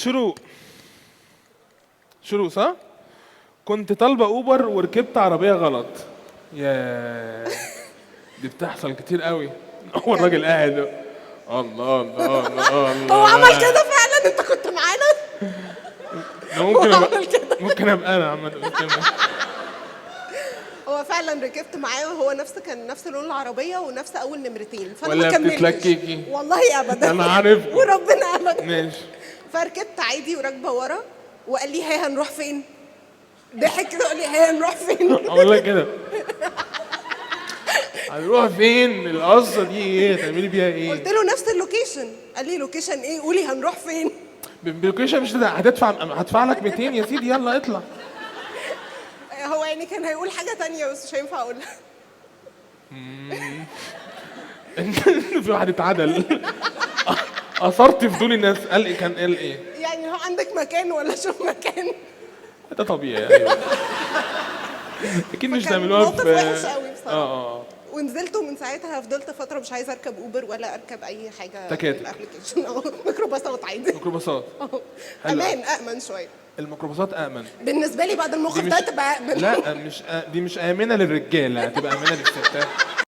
شروق شروق صح؟ كنت طالبة أوبر وركبت عربية غلط. يا دي بتحصل كتير قوي. هو الراجل قاعد الله الله الله الله. هو عمل كده فعلا؟ انت كنت معانا؟ ممكن هو أبقى عمل كده. ممكن أبقى أنا عمال هو فعلا ركبت معاه وهو كان نفس لون العربيه ونفس اول نمرتين، فانا ولا ما كملتش بتتلككي؟ والله ابدا. أنا عارف وربنا ابدا. ماشي. فركبت عادي وراكبه ورا وقال لي هي هنروح فين؟ ضحك كده وقال لي هي هنروح فين؟ أقول لك كده هنروح فين؟ القصة دي إيه؟ تعملي بيها إيه؟ قلت له نفس اللوكيشن. قال لي لوكيشن ايه؟ قولي هنروح فين؟ باللوكيشن مش هدفع لك 200 يا سيدي، يلا اطلع. هو يعني كان هيقول حاجه تانية بس مش هينفع اقولها. في واحد اتعدل. اثرت فضول الناس. قال ايه؟ كان قال ايه؟ يعني لو عندك مكان ولا شوف مكان. ده طبيعي ايوه. اكيد مش فكان تعملوها موقف وحش قوي بصراحه. اه ونزلت ومن ساعتها فضلت فتره مش عايزه اركب اوبر ولا اركب اي حاجه تكاتك. في الابلكيشن. ميكروباصات عادي. ميكروباصات. حلو. امان امن شويه الميكروباصات امن بالنسبه لي. بعد المخدرات تبقى امن. لا مش دي مش امنه للرجاله، هتبقى امنه للستات.